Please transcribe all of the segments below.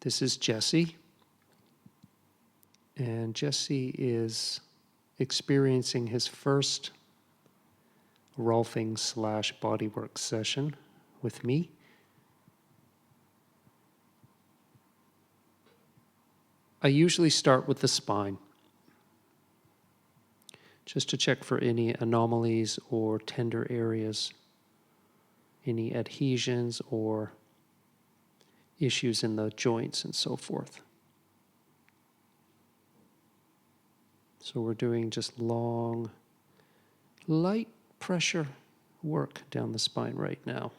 This is Jesse, and Jesse is experiencing his first rolfing / bodywork session with me. I usually start with the spine, just to check for any anomalies or tender areas, any adhesions or issues in the joints and so forth. So we're doing just long, light pressure work down the spine right now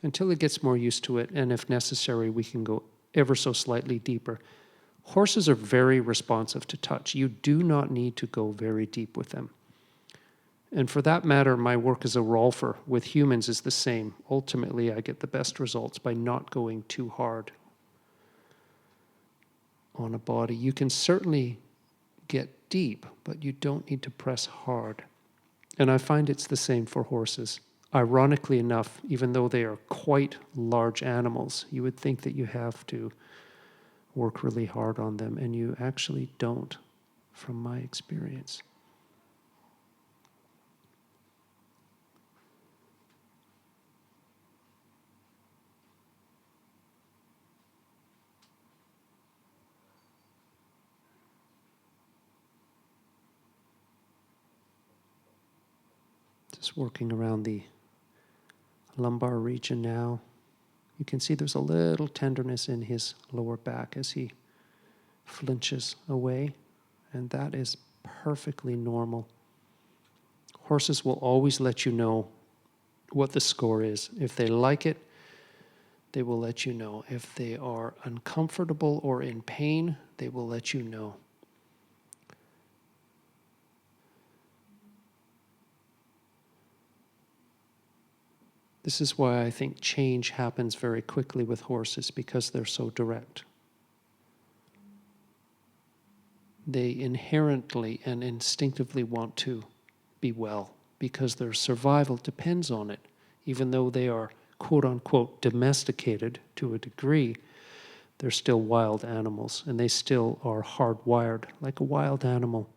until it gets more used to it, and if necessary, we can go ever so slightly deeper. Horses are very responsive to touch. You do not need to go very deep with them. And for that matter, my work as a rolfer with humans is the same. Ultimately, I get the best results by not going too hard on a body. You can certainly get deep, but you don't need to press hard. And I find it's the same for horses. Ironically enough, even though they are quite large animals, you would think that you have to work really hard on them, and you actually don't, from my experience. Just working around the lumbar region now. You can see there's a little tenderness in his lower back as he flinches away, and that is perfectly normal. Horses will always let you know what the score is. If they like it, they will let you know. If they are uncomfortable or in pain, they will let you know. This is why I think change happens very quickly with horses, because they're so direct. They inherently and instinctively want to be well because their survival depends on it. Even though they are quote unquote domesticated to a degree, they're still wild animals, and they still are hardwired like a wild animal.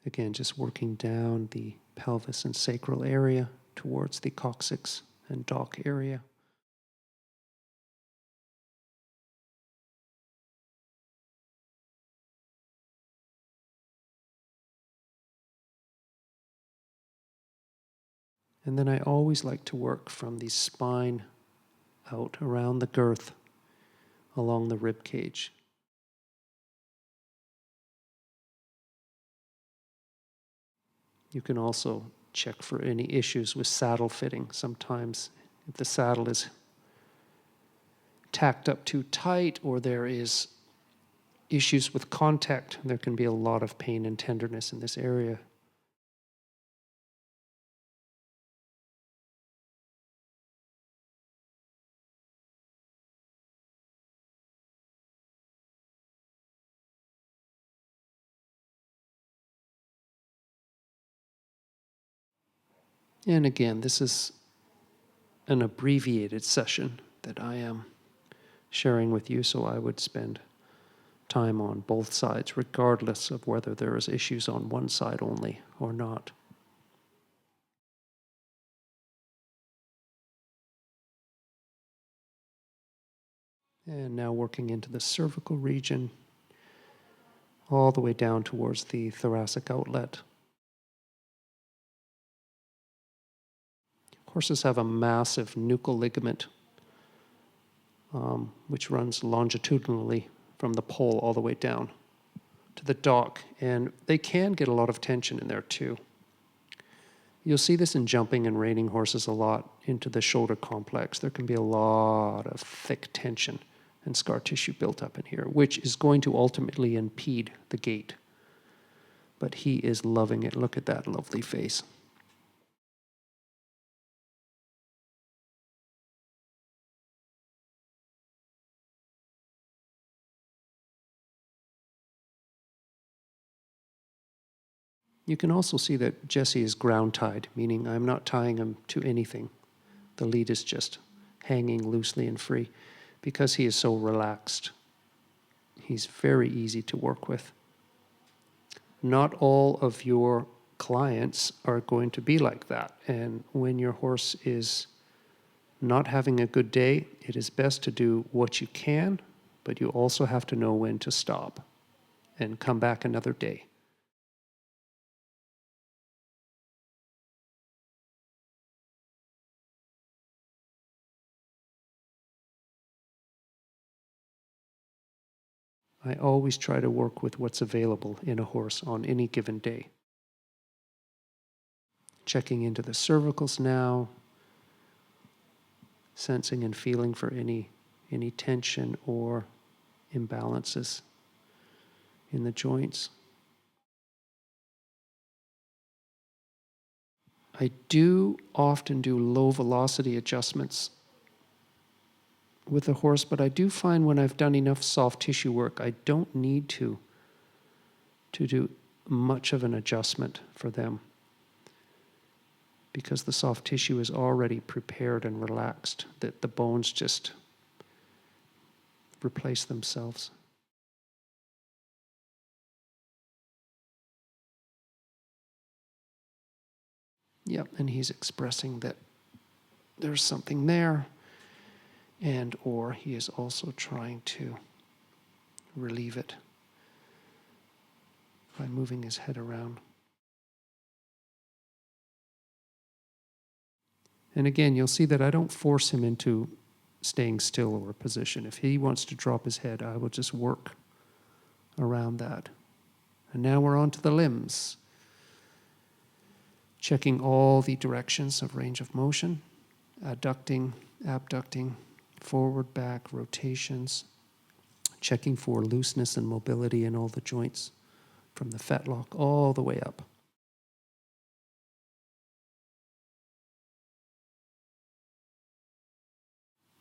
Again, just working down the pelvis and sacral area towards the coccyx and dock area. And then I always like to work from the spine out around the girth along the rib cage. You can also check for any issues with saddle fitting. Sometimes if the saddle is tacked up too tight or there is issues with contact, there can be a lot of pain and tenderness in this area. And again, this is an abbreviated session that I am sharing with you, so I would spend time on both sides, regardless of whether there is issues on one side only or not. And now working into the cervical region, all the way down towards the thoracic outlet. Horses have a massive nuchal ligament, which runs longitudinally from the pole all the way down to the dock, and they can get a lot of tension in there too. You'll see this in jumping and reining horses a lot into the shoulder complex. There can be a lot of thick tension and scar tissue built up in here, which is going to ultimately impede the gait. But he is loving it. Look at that lovely face. You can also see that Jesse is ground tied, meaning I'm not tying him to anything. The lead is just hanging loosely and free because he is so relaxed. He's very easy to work with. Not all of your clients are going to be like that. And when your horse is not having a good day, it is best to do what you can, but you also have to know when to stop and come back another day. I always try to work with what's available in a horse on any given day. Checking into the cervicals now, sensing and feeling for any tension or imbalances in the joints. I do often do low velocity adjustments with the horse, but I do find when I've done enough soft tissue work, I don't need to do much of an adjustment for them because the soft tissue is already prepared and relaxed, that the bones just replace themselves. Yep, and he's expressing that there's something there, and or he is also trying to relieve it by moving his head around. And again, you'll see that I don't force him into staying still or a position. If he wants to drop his head, I will just work around that. And now we're on to the limbs. Checking all the directions of range of motion, adducting, abducting, forward, back, rotations, checking for looseness and mobility in all the joints from the fetlock all the way up.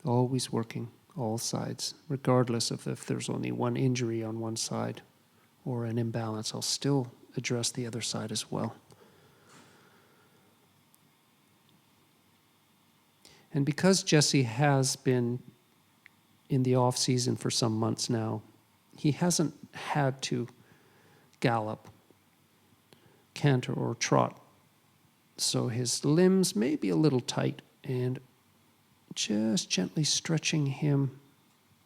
Always working all sides, regardless of if there's only one injury on one side or an imbalance, I'll still address the other side as well. And because Jesse has been in the off season for some months now, he hasn't had to gallop, canter, or trot. So his limbs may be a little tight, and just gently stretching him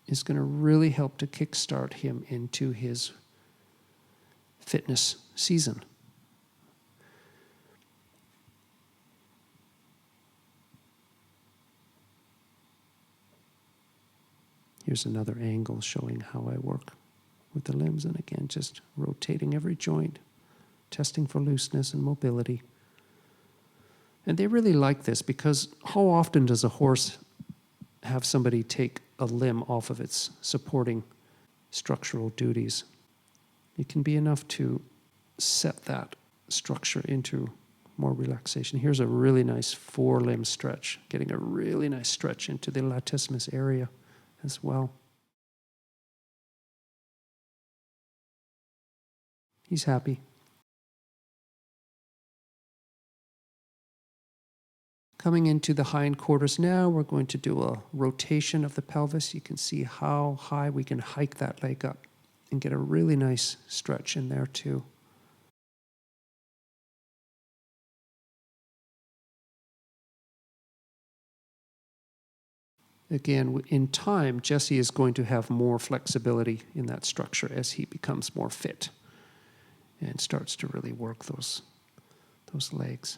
is going to really help to kickstart him into his fitness season. Here's another angle showing how I work with the limbs, and again, just rotating every joint, testing for looseness and mobility. And they really like this because how often does a horse have somebody take a limb off of its supporting structural duties? It can be enough to set that structure into more relaxation. Here's a really nice forelimb stretch, getting a really nice stretch into the latissimus area as well. He's happy. Coming into the hindquarters now, we're going to do a rotation of the pelvis. You can see how high we can hike that leg up and get a really nice stretch in there too. Again, in time, Jesse is going to have more flexibility in that structure as he becomes more fit and starts to really work those legs.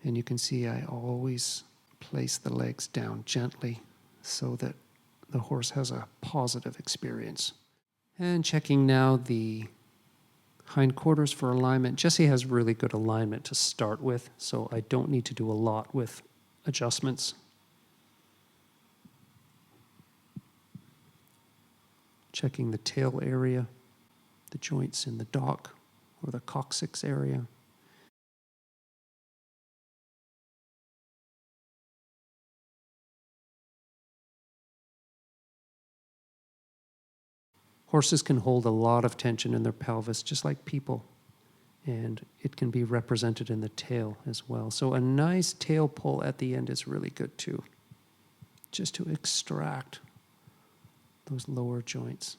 And you can see I always place the legs down gently so that the horse has a positive experience. And checking now the hindquarters for alignment. Jesse has really good alignment to start with, so I don't need to do a lot with adjustments. checking the tail area, the joints in the dock or the coccyx area. Horses can hold a lot of tension in their pelvis, just like people, and it can be represented in the tail as well. So a nice tail pull at the end is really good too, just to extract those lower joints.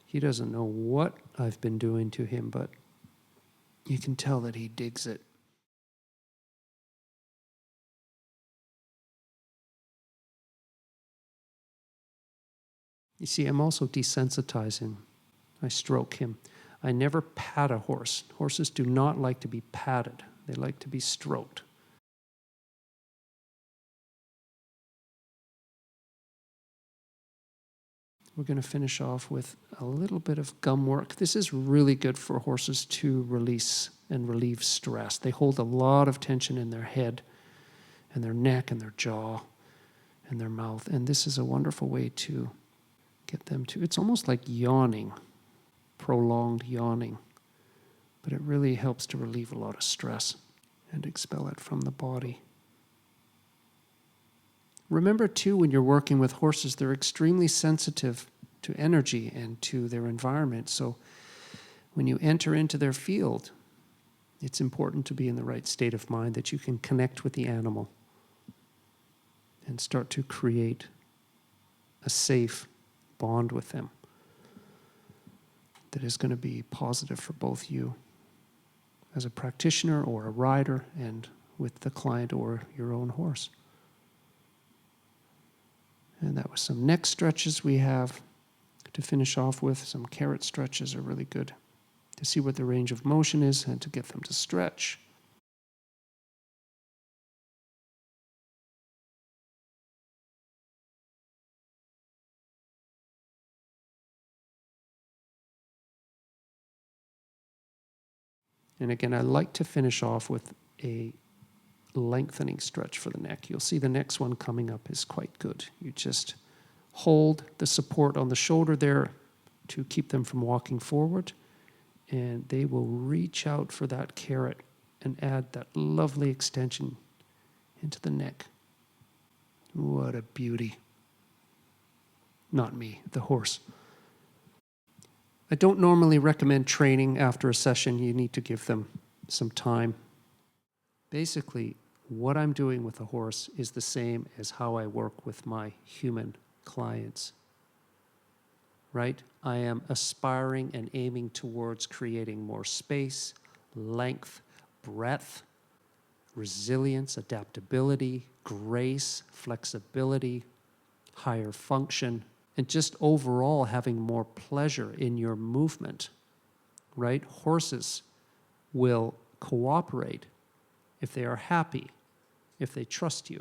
He doesn't know what I've been doing to him, but you can tell that he digs it. You see, I'm also desensitizing. I stroke him. I never pat a horse. Horses do not like to be patted. They like to be stroked. We're going to finish off with a little bit of gum work. This is really good for horses to release and relieve stress. They hold a lot of tension in their head and their neck and their jaw and their mouth. And this is a wonderful way to get them to, it's almost like yawning, prolonged yawning, but it really helps to relieve a lot of stress and expel it from the body. Remember too, when you're working with horses, they're extremely sensitive to energy and to their environment. So when you enter into their field, it's important to be in the right state of mind that you can connect with the animal and start to create a safe bond with them that is going to be positive for both you as a practitioner or a rider and with the client or your own horse. And that was some neck stretches we have to finish off with. Some carrot stretches are really good to see what the range of motion is and to get them to stretch. And again, I like to finish off with a lengthening stretch for the neck. You'll see the next one coming up is quite good. You just hold the support on the shoulder there to keep them from walking forward, and they will reach out for that carrot and add that lovely extension into the neck. What a beauty. Not me, the horse. I don't normally recommend training after a session. You need to give them some time. Basically, what I'm doing with a horse is the same as how I work with my human clients, right? I am aspiring and aiming towards creating more space, length, breadth, resilience, adaptability, grace, flexibility, higher function, and just overall having more pleasure in your movement, right? Horses will cooperate if they are happy, if they trust you.